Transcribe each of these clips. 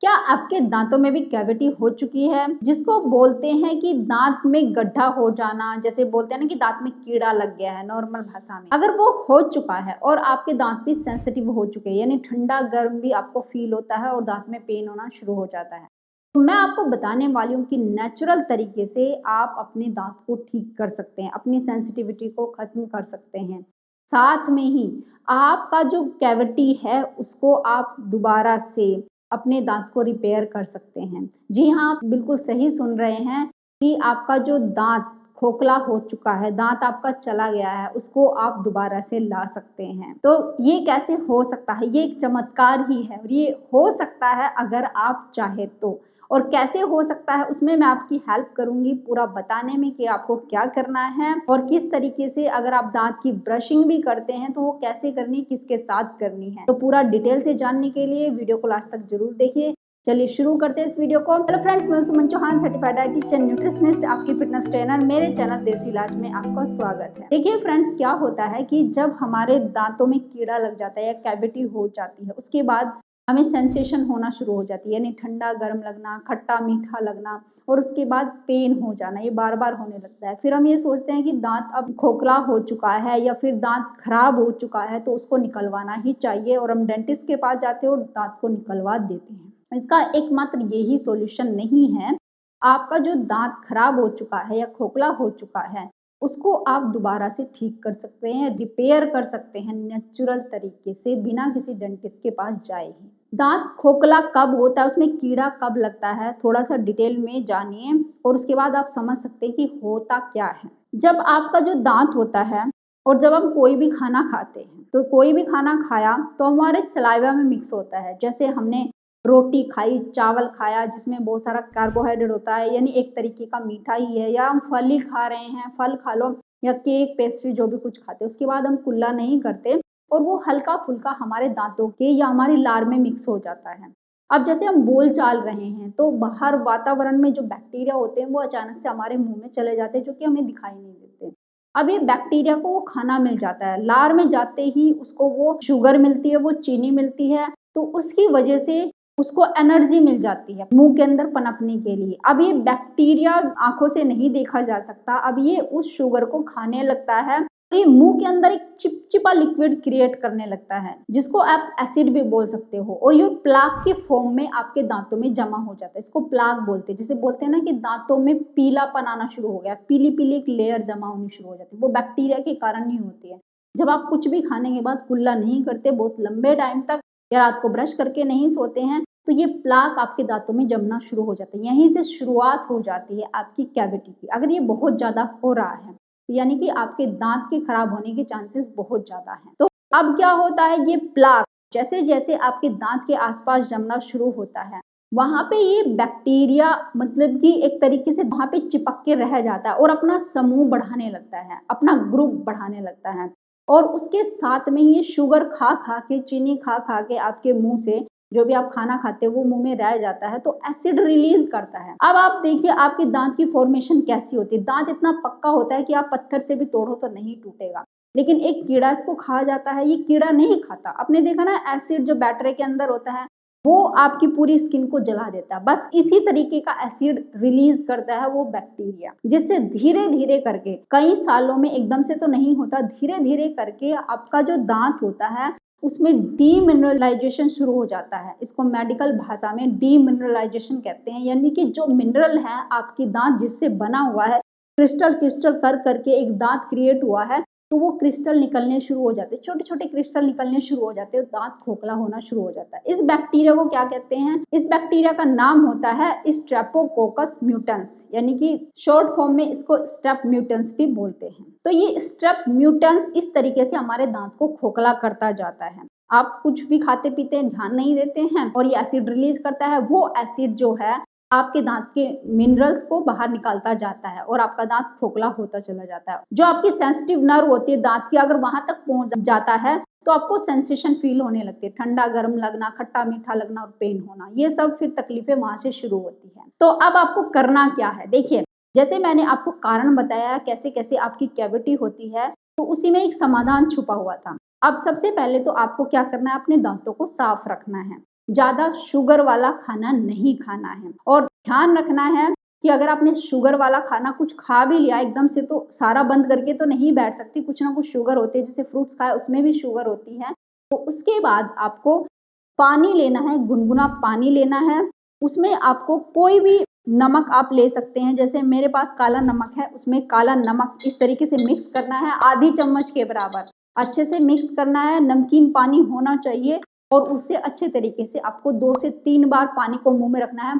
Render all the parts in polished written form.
क्या आपके दांतों में भी कैविटी हो चुकी है, जिसको बोलते हैं कि दांत में गड्ढा हो जाना, जैसे बोलते हैं ना कि दांत में कीड़ा लग गया है नॉर्मल भाषा में, अगर वो हो चुका है और आपके दांत भी सेंसिटिव हो चुके हैं, यानी ठंडा गर्म भी आपको फील होता है और दांत में पेन होना शुरू हो जाता है, तो मैं आपको बताने वाली हूँ कि नेचुरल तरीके से आप अपने दांत को ठीक कर सकते हैं, अपनी सेंसिटिविटी को खत्म कर सकते हैं। साथ में ही आपका जो कैविटी है उसको आप दोबारा से अपने दांत को रिपेयर कर सकते हैं। जी हाँ, आप बिल्कुल सही सुन रहे हैं कि आपका जो दांत खोखला हो चुका है, दांत आपका चला गया है, उसको आप दोबारा से ला सकते हैं। तो ये कैसे हो सकता है? ये एक चमत्कार ही है और ये हो सकता है अगर आप चाहे तो। और कैसे हो सकता है उसमें मैं आपकी हेल्प करूंगी पूरा बताने में कि आपको क्या करना है और किस तरीके से अगर आप दांत की ब्रशिंग भी करते हैं तो वो कैसे करनी है, किसके साथ करनी है। तो पूरा डिटेल से जानने के लिए वीडियो को लास्ट तक जरूर देखिए। चलिए शुरू करते हैं इस वीडियो को। हेलो फ्रेंड्स, मैं सुमन चौहान, सर्टिफाइड डाइटिशियन न्यूट्रिशनिस्ट, आपकी फिटनेस ट्रेनर। मेरे चैनल देसी इलाज में आपका स्वागत है। देखिए फ्रेंड्स, क्या होता है कि जब हमारे दांतों में कीड़ा लग जाता है या कैविटी हो जाती है, उसके बाद हमें सेंसेशन होना शुरू हो जाती है, यानी ठंडा गर्म लगना, खट्टा मीठा लगना और उसके बाद पेन हो जाना, ये बार बार होने लगता है। फिर हम ये सोचते हैं कि दांत अब खोखला हो चुका है या फिर दांत खराब हो चुका है तो उसको निकलवाना ही चाहिए और हम डेंटिस्ट के पास जाते हैं और दांत को निकलवा देते हैं। इसका एकमात्र यही सॉल्यूशन नहीं है। आपका जो दांत खराब हो चुका है या खोखला हो चुका है उसको आप दोबारा से ठीक कर सकते हैं, रिपेयर कर सकते हैं नेचुरल तरीके से, बिना किसी डेंटिस्ट के पास जाए ही। दांत खोखला कब होता है, उसमें कीड़ा कब लगता है, थोड़ा सा डिटेल में जानिए और उसके बाद आप समझ सकते हैं कि होता क्या है। जब आपका जो दांत होता है और जब हम कोई भी खाना खाते हैं, तो कोई भी खाना खाया तो हमारे सलाइवा में मिक्स होता है। जैसे हमने रोटी खाई, चावल खाया जिसमें बहुत सारा कार्बोहाइड्रेट होता है, यानी एक तरीके का मीठा ही है, या हम फल ही खा रहे हैं, फल खा लो या केक पेस्ट्री जो भी कुछ खाते हैं, उसके बाद हम कुल्ला नहीं करते और वो हल्का फुल्का हमारे दांतों के या हमारी लार में मिक्स हो जाता है। अब जैसे हम बोल चाल रहे हैं तो बाहर वातावरण में जो बैक्टीरिया होते हैं वो अचानक से हमारे मुंह में चले जाते हैं, जो कि हमें दिखाई नहीं देते। अब ये बैक्टीरिया को वो खाना मिल जाता है, लार में जाते ही उसको वो शुगर मिलती है, वो चीनी मिलती है, तो उसकी वजह से उसको एनर्जी मिल जाती है मुंह के अंदर पनपने के लिए। अब ये बैक्टीरिया आंखों से नहीं देखा जा सकता, अब ये उस शुगर को खाने लगता है और ये मुंह के अंदर एक चिपचिपा लिक्विड क्रिएट करने लगता है, जिसको आप एसिड भी बोल सकते हो, और ये प्लाक के फॉर्म में आपके दांतों में जमा हो जाता है। इसको प्लाक बोलते हैं। जिसे बोलते हैं ना कि दांतों में पीलापन आना शुरू हो गया, पीली पीली एक लेयर जमा होनी शुरू हो जाती है, वो बैक्टीरिया के कारण ही होती है। जब आप कुछ भी खाने के बाद कुल्ला नहीं करते बहुत लंबे टाइम तक या रात को ब्रश करके नहीं सोते हैं, तो ये प्लाक आपके दांतों में जमना शुरू हो जाता है। यहीं से शुरुआत हो जाती है आपकी कैविटी की। अगर ये बहुत ज़्यादा हो रहा है तो यानी कि आपके दांत के खराब होने के चांसेस बहुत ज़्यादा हैं। तो अब क्या होता है, ये प्लाक जैसे जैसे आपके दांत के आसपास जमना शुरू होता है, वहां पे ये बैक्टीरिया मतलब कि एक तरीके से वहां पे चिपक के रह जाता है और अपना समूह बढ़ाने लगता है, अपना ग्रुप बढ़ाने लगता है। और उसके साथ में ये शुगर खा खा के, चीनी खा खा के आपके मुंह से जो भी आप खाना खाते हो वो मुंह में रह जाता है, तो एसिड रिलीज करता है। अब आप देखिए आपके दांत की फॉर्मेशन कैसी होती है। दांत इतना पक्का होता है कि आप पत्थर से भी तोड़ो तो नहीं टूटेगा, लेकिन एक कीड़ा इसको खा जाता है। ये कीड़ा नहीं खाता, आपने देखा ना, एसिड जो बैटरी के अंदर होता है वो आपकी पूरी स्किन को जला देता है। बस इसी तरीके का एसिड रिलीज करता है वो बैक्टीरिया, जिससे धीरे धीरे करके, कई सालों में एकदम से तो नहीं होता, धीरे धीरे करके आपका जो दांत होता है उसमें डीमिनरलाइजेशन शुरू हो जाता है। इसको मेडिकल भाषा में डीमिनरलाइजेशन कहते हैं, यानी कि जो मिनरल है आपकी दांत जिससे बना हुआ है, क्रिस्टल क्रिस्टल कर करके एक दांत क्रिएट हुआ है, तो वो क्रिस्टल निकलने शुरू हो जाते हैं, छोटे छोटे क्रिस्टल निकलने शुरू हो जाते हैं, दांत खोखला होना शुरू हो जाता है। इस बैक्टीरिया को क्या कहते हैं? इस बैक्टीरिया का नाम होता है स्ट्रेप्टोकोकस म्यूटेंस, यानी कि शॉर्ट फॉर्म में इसको स्ट्रेप म्यूटेंस भी बोलते हैं। तो ये स्ट्रेप म्यूटेंस इस तरीके से हमारे दांत को खोखला करता जाता है। आप कुछ भी खाते पीते हैं, ध्यान नहीं देते हैं और ये एसिड रिलीज करता है। वो एसिड जो है आपके दांत के मिनरल्स को बाहर निकालता जाता है और आपका दांत खोखला होता चला जाता है। जो आपकी सेंसिटिव नर्व होती है दांत की, अगर वहां तक पहुंच जाता है तो आपको सेंसेशन फील होने लगती है, ठंडा गर्म लगना, खट्टा मीठा लगना और पेन होना, ये सब फिर तकलीफें वहां से शुरू होती है। तो अब आपको करना क्या है, देखिए जैसे मैंने आपको कारण बताया कैसे कैसे आपकी कैविटी होती है, तो उसी में एक समाधान छुपा हुआ था। अब सबसे पहले तो आपको क्या करना है, अपने दांतों को साफ रखना है। ज़्यादा शुगर वाला खाना नहीं खाना है। और ध्यान रखना है कि अगर आपने शुगर वाला खाना कुछ खा भी लिया एकदम से, तो सारा बंद करके तो नहीं बैठ सकती, कुछ ना कुछ शुगर होती है, जैसे फ्रूट्स खाए उसमें भी शुगर होती है। तो उसके बाद आपको पानी लेना है, गुनगुना पानी लेना है। उसमें आपको कोई भी नमक आप ले सकते हैं, जैसे मेरे पास काला नमक है, उसमें काला नमक इस तरीके से मिक्स करना है, आधी चम्मच के बराबर अच्छे से मिक्स करना है। नमकीन पानी होना चाहिए और उससे अच्छे तरीके से आपको 2 से 3 बार पानी को मुंह में रखना है,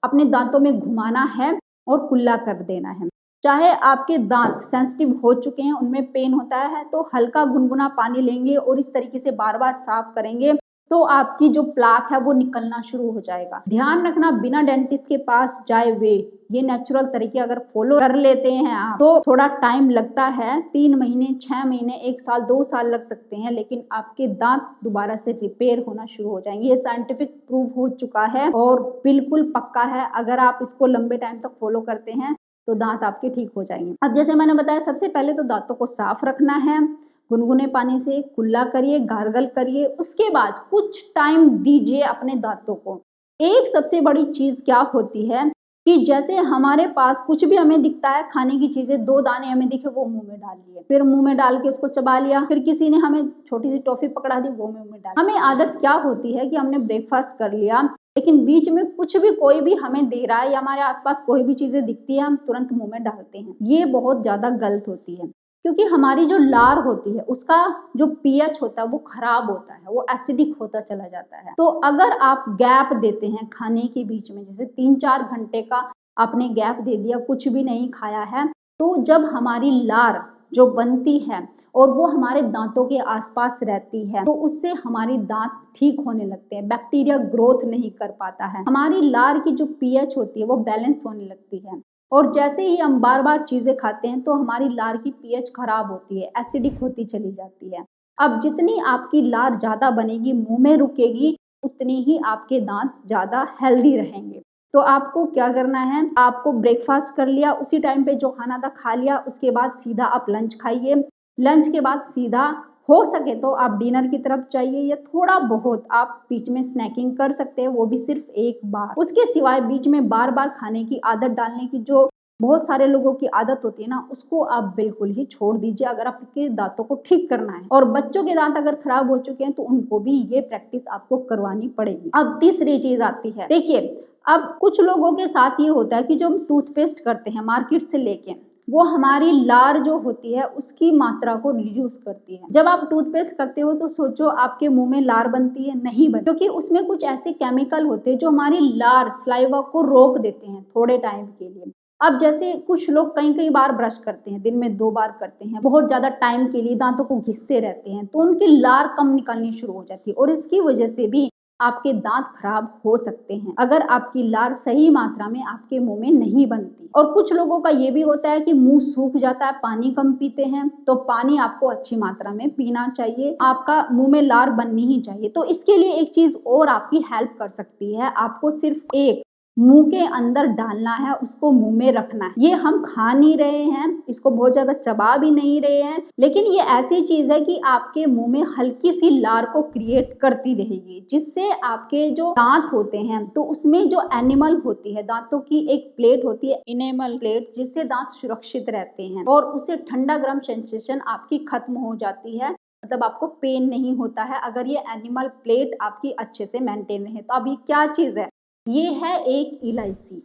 अपने दांतों में घुमाना है और कुल्ला कर देना है। चाहे आपके दांत सेंसिटिव हो चुके हैं, उनमें पेन होता है, तो हल्का गुनगुना पानी लेंगे और इस तरीके से बार बार साफ करेंगे तो आपकी जो प्लाक है वो निकलना शुरू हो जाएगा। ध्यान रखना, बिना डेंटिस्ट के पास जाए हुए ये नेचुरल तरीके अगर फॉलो कर लेते हैं आप, तो थोड़ा टाइम लगता है, 3 महीने, 6 महीने, 1 साल, 2 साल लग सकते हैं, लेकिन आपके दांत दोबारा से रिपेयर होना शुरू हो जाएंगे। ये साइंटिफिक प्रूव हो चुका है और बिल्कुल पक्का है। अगर आप इसको लंबे टाइम तक फॉलो करते हैं तो दांत आपके ठीक हो जाएंगे। अब जैसे मैंने बताया, सबसे पहले तो दांतों को साफ रखना है, गुनगुने पानी से कुल्ला करिए, गार्गल करिए, उसके बाद कुछ टाइम दीजिए अपने दांतों को। एक सबसे बड़ी चीज क्या होती है कि जैसे हमारे पास कुछ भी हमें दिखता है, खाने की चीजें, 2 दाने हमें दिखे वो मुंह में डाल लिए, फिर मुंह में डाल के उसको चबा लिया, फिर किसी ने हमें छोटी सी टॉफी पकड़ा दी वो मुंह में डाल। हमें आदत क्या होती है कि हमने ब्रेकफास्ट कर लिया, लेकिन बीच में कुछ भी कोई भी हमें दे रहा है या हमारे आसपास कोई भी चीजें दिखती है, हम तुरंत मुंह में डालते हैं। ये बहुत ज्यादा गलत होती है, क्योंकि हमारी जो लार होती है उसका जो पीएच होता है वो खराब होता है, वो एसिडिक होता चला जाता है। तो अगर आप गैप देते हैं खाने के बीच में, जैसे 3-4 घंटे का आपने गैप दे दिया, कुछ भी नहीं खाया है, तो जब हमारी लार जो बनती है और वो हमारे दांतों के आसपास रहती है, तो उससे हमारे दांत ठीक होने लगते हैं, बैक्टीरिया ग्रोथ नहीं कर पाता है, हमारी लार की जो पीएच होती है वो बैलेंस होने लगती है। और जैसे ही हम बार बार चीजें खाते हैं तो हमारी लार की पीएच खराब होती है, एसिडिक होती चली जाती है। अब जितनी आपकी लार ज्यादा बनेगी, मुंह में रुकेगी, उतनी ही आपके दांत ज्यादा हेल्दी रहेंगे। तो आपको क्या करना है, आपको ब्रेकफास्ट कर लिया, उसी टाइम पे जो खाना था खा लिया, उसके बाद सीधा आप लंच खाइए। लंच के बाद सीधा हो सके तो आप डिनर की तरफ जाइए, या थोड़ा बहुत आप बीच में स्नैकिंग कर सकते हैं, वो भी सिर्फ एक बार। उसके सिवाय बीच में बार बार खाने की आदत डालने की जो बहुत सारे लोगों की आदत होती है ना, उसको आप बिल्कुल ही छोड़ दीजिए अगर आपके दांतों को ठीक करना है। और बच्चों के दांत अगर खराब हो चुके हैं तो उनको भी ये प्रैक्टिस आपको करवानी पड़ेगी। अब तीसरी चीज आती है, देखिए अब कुछ लोगों के साथ ये होता है कि जो हम टूथपेस्ट करते हैं मार्केट से लेके, वो हमारी लार जो होती है उसकी मात्रा को रिड्यूस करती है। जब आप टूथपेस्ट करते हो तो सोचो आपके मुंह में लार बनती है? नहीं बनती, क्योंकि उसमें कुछ ऐसे केमिकल होते हैं जो हमारी लार, सलाइवा को रोक देते हैं थोड़े टाइम के लिए। अब जैसे कुछ लोग कई बार ब्रश करते हैं, दिन में 2 बार करते हैं, बहुत ज्यादा टाइम के लिए दांतों को घिसते रहते हैं, तो उनकी लार कम निकलनी शुरू हो जाती है और इसकी वजह से भी आपके दांत खराब हो सकते हैं, अगर आपकी लार सही मात्रा में आपके मुंह में नहीं बनती। और कुछ लोगों का ये भी होता है कि मुंह सूख जाता है, पानी कम पीते हैं, तो पानी आपको अच्छी मात्रा में पीना चाहिए, आपका मुंह में लार बननी ही चाहिए। तो इसके लिए एक चीज और आपकी हेल्प कर सकती है, आपको सिर्फ एक मुंह के अंदर डालना है, उसको मुंह में रखना है। ये हम खा नहीं रहे हैं, इसको बहुत ज्यादा चबा भी नहीं रहे हैं, लेकिन ये ऐसी चीज है कि आपके मुंह में हल्की सी लार को क्रिएट करती रहेगी, जिससे आपके जो दांत होते हैं तो उसमें जो एनिमल होती है, दांतों की एक प्लेट होती है, इनेमल प्लेट, जिससे दांत सुरक्षित रहते हैं और उससे ठंडा गर्म सेंसेशन आपकी खत्म हो जाती है, मतलब आपको पेन नहीं होता है अगर ये एनिमल प्लेट आपकी अच्छे से मेंटेन है। तो अब ये क्या चीज है, ये है एक इलायची,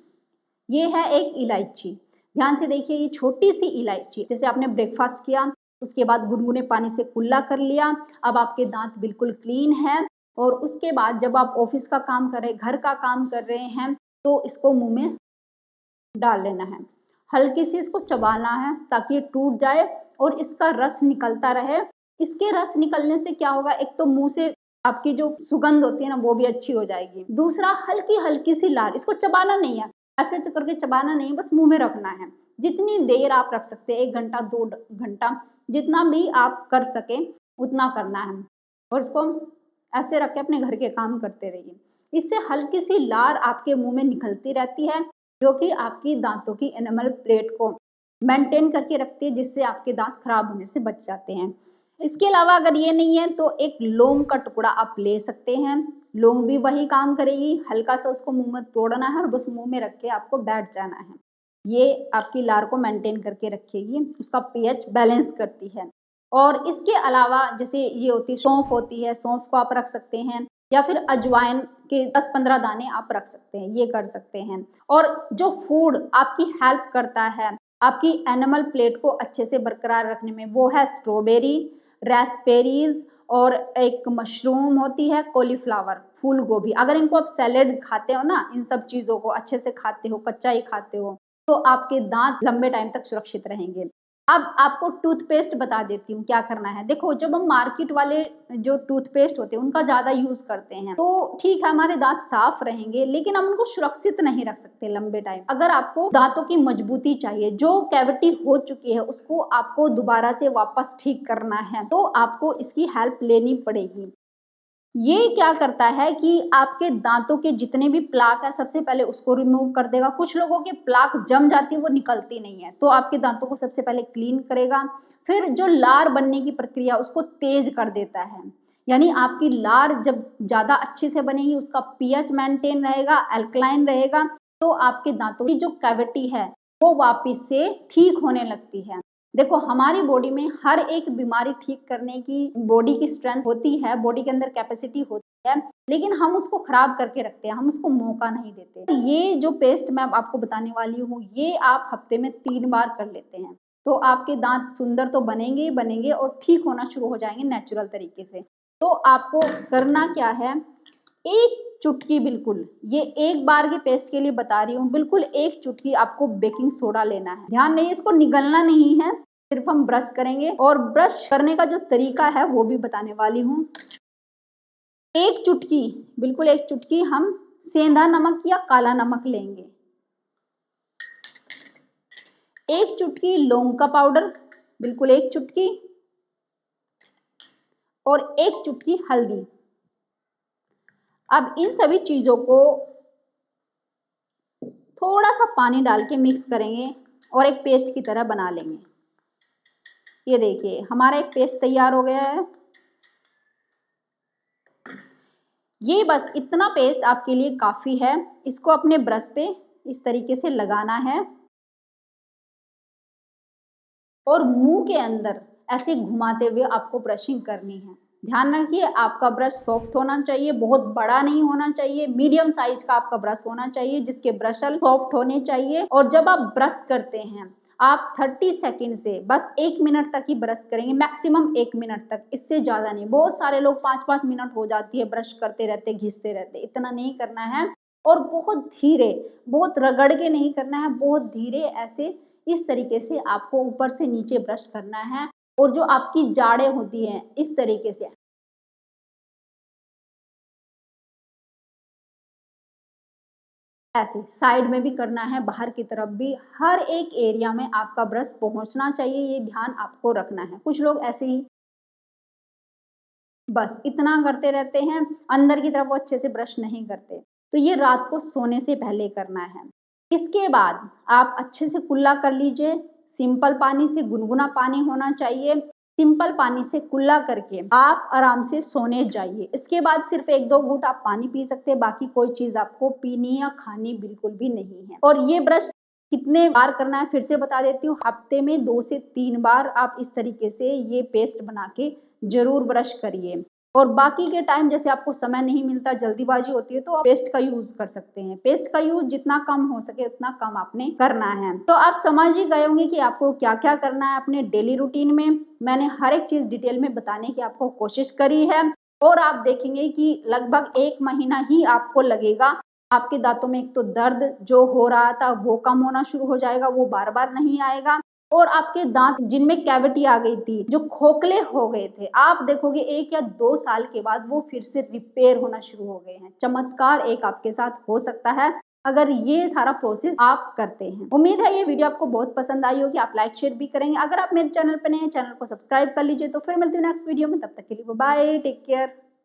ये है एक इलायची। ध्यान से देखिए, ये छोटी सी इलायची, जैसे आपने ब्रेकफास्ट किया, उसके बाद गुनगुने पानी से कुल्ला कर लिया, अब आपके दांत बिल्कुल क्लीन है, और उसके बाद जब आप ऑफिस का काम कर रहे हैं, घर का काम कर रहे हैं, तो इसको मुंह में डाल लेना है, हल्की सी इसको चबाना है ताकि ये टूट जाए और इसका रस निकलता रहे। इसके रस निकलने से क्या होगा, एक तो मुंह से आपकी जो सुगंध होती है ना वो भी अच्छी हो जाएगी, दूसरा हल्की हल्की सी लार, इसको चबाना नहीं है, ऐसे करके चबाना नहीं है, बस मुंह में रखना है, जितनी देर आप रख सकते हैं, 1 घंटा 2 घंटा, जितना भी आप कर सके उतना करना है, और इसको ऐसे रख के अपने घर के काम करते रहिए। इससे हल्की सी लार आपके मुंह में निकलती रहती है, जो कि आपकी दांतों की एनिमल प्लेट को मेंटेन करके रखती है, जिससे आपके दांत खराब होने से बच जाते हैं। इसके अलावा अगर ये नहीं है तो एक लौंग का टुकड़ा आप ले सकते हैं। लौंग भी वही काम करेगी, हल्का सा उसको मुंह में तोड़ना है और बस मुंह में रख के आपको बैठ जाना है। ये आपकी लार को मेंटेन करके रखेगी, उसका पीएच बैलेंस करती है। और इसके अलावा जैसे ये होती है सौंफ होती है, सौंफ को आप रख सकते हैं, या फिर अजवाइन के 10-15 दाने आप रख सकते हैं, ये कर सकते हैं। और जो फूड आपकी हेल्प करता है आपकी एनिमल प्लेट को अच्छे से बरकरार रखने में, वो है स्ट्रॉबेरी, रास्पबेरीज और एक मशरूम होती है कॉलीफ्लावर, फूल गोभी। अगर इनको आप सैलेड खाते हो ना, इन सब चीज़ों को अच्छे से खाते हो, कच्चा ही खाते हो, तो आपके दांत लंबे टाइम तक सुरक्षित रहेंगे। अब आपको टूथपेस्ट बता देती हूँ क्या करना है। देखो, जब हम मार्केट वाले जो टूथपेस्ट होते हैं उनका ज़्यादा यूज़ करते हैं तो ठीक है, हमारे दांत साफ रहेंगे, लेकिन हम उनको सुरक्षित नहीं रख सकते लंबे टाइम। अगर आपको दांतों की मजबूती चाहिए, जो कैविटी हो चुकी है उसको आपको दोबारा से वापस ठीक करना है, तो आपको इसकी हेल्प लेनी पड़ेगी। ये क्या करता है कि आपके दांतों के जितने भी प्लाक है सबसे पहले उसको रिमूव कर देगा। कुछ लोगों के प्लाक जम जाती है, वो निकलती नहीं है, तो आपके दांतों को सबसे पहले क्लीन करेगा। फिर जो लार बनने की प्रक्रिया उसको तेज कर देता है, यानी आपकी लार जब ज़्यादा अच्छे से बनेगी, उसका पीएच मेंटेन रहेगा, अल्कलाइन रहेगा, तो आपके दांतों की जो कैविटी है वो वापस से ठीक होने लगती है। देखो, हमारी बॉडी में हर एक बीमारी ठीक करने की बॉडी की स्ट्रेंथ होती है, बॉडी के अंदर कैपेसिटी होती है, लेकिन हम उसको खराब करके रखते हैं, हम उसको मौका नहीं देते। ये जो पेस्ट मैं आपको बताने वाली हूँ, ये आप हफ्ते में 3 बार कर लेते हैं तो आपके दांत सुंदर तो बनेंगे ही बनेंगे और ठीक होना शुरू हो जाएंगे नेचुरल तरीके से। तो आपको करना क्या है, एक चुटकी, बिल्कुल ये एक बार के पेस्ट के लिए बता रही हूँ, बिल्कुल एक चुटकी आपको बेकिंग सोडा लेना है। ध्यान नहीं, इसको निगलना नहीं है, सिर्फ हम ब्रश करेंगे, और ब्रश करने का जो तरीका है वो भी बताने वाली हूँ। एक चुटकी, बिल्कुल एक चुटकी हम सेंधा नमक या काला नमक लेंगे, एक चुटकी लौंग का पाउडर, बिल्कुल एक चुटकी, और एक चुटकी हल्दी। अब इन सभी चीजों को थोड़ा सा पानी डाल के मिक्स करेंगे और एक पेस्ट की तरह बना लेंगे। ये देखिए, हमारा एक पेस्ट तैयार हो गया है। ये बस इतना पेस्ट आपके लिए काफी है। इसको अपने ब्रश पे इस तरीके से लगाना है और मुंह के अंदर ऐसे घुमाते हुए आपको ब्रशिंग करनी है। ध्यान रखिए, आपका ब्रश सॉफ्ट होना चाहिए, बहुत बड़ा नहीं होना चाहिए, मीडियम साइज का आपका ब्रश होना चाहिए जिसके ब्रशल सॉफ्ट होने चाहिए। और जब आप ब्रश करते हैं आप 30 सेकंड से बस 1 मिनट तक ही ब्रश करेंगे, मैक्सिमम 1 मिनट तक, इससे ज़्यादा नहीं। बहुत सारे लोग 5-5 मिनट हो जाती है ब्रश करते रहते, घिसते रहते, इतना नहीं करना है। और बहुत धीरे, बहुत रगड़ के नहीं करना है, बहुत धीरे ऐसे इस तरीके से आपको ऊपर से नीचे ब्रश करना है। और जो आपकी जाड़ें होती हैं इस तरीके से ऐसे साइड में भी करना है, बाहर की तरफ भी, हर एक एरिया में आपका ब्रश पहुंचना चाहिए, ये ध्यान आपको रखना है। कुछ लोग ऐसे ही बस इतना करते रहते हैं, अंदर की तरफ वो अच्छे से ब्रश नहीं करते, तो ये रात को सोने से पहले करना है। इसके बाद आप अच्छे से कुल्ला कर लीजिए, सिंपल पानी से, गुनगुना पानी होना चाहिए, सिंपल पानी से कुल्ला करके आप आराम से सोने जाइए। इसके बाद सिर्फ 1-2 घूंट आप पानी पी सकते हैं, बाकी कोई चीज़ आपको पीनी या खानी बिल्कुल भी नहीं है। और ये ब्रश कितने बार करना है फिर से बता देती हूँ, हफ्ते में 2 से 3 बार आप इस तरीके से ये पेस्ट बना के जरूर ब्रश करिए। और बाकी के टाइम जैसे आपको समय नहीं मिलता, जल्दीबाजी होती है, तो आप पेस्ट का यूज कर सकते हैं। पेस्ट का यूज जितना कम हो सके उतना कम आपने करना है। तो आप समझ ही गए होंगे कि आपको क्या क्या करना है अपने डेली रूटीन में। मैंने हर एक चीज डिटेल में बताने की आपको कोशिश करी है, और आप देखेंगे कि लगभग 1 महीना ही आपको लगेगा। आपके दांतों में एक तो दर्द जो हो रहा था वो कम होना शुरू हो जाएगा, वो बार बार नहीं आएगा। और आपके दांत जिनमें कैविटी आ गई थी, जो खोखले हो गए थे, आप देखोगे 1 या 2 साल के बाद वो फिर से रिपेयर होना शुरू हो गए हैं। चमत्कार एक आपके साथ हो सकता है अगर ये सारा प्रोसेस आप करते हैं। उम्मीद है ये वीडियो आपको बहुत पसंद आई होगी, आप लाइक शेयर भी करेंगे। अगर आप मेरे चैनल पर नए हैं, चैनल को सब्सक्राइब कर लीजिए। तो फिर मिलती हूँ नेक्स्ट वीडियो में, तब तक के लिए बाय, टेक केयर।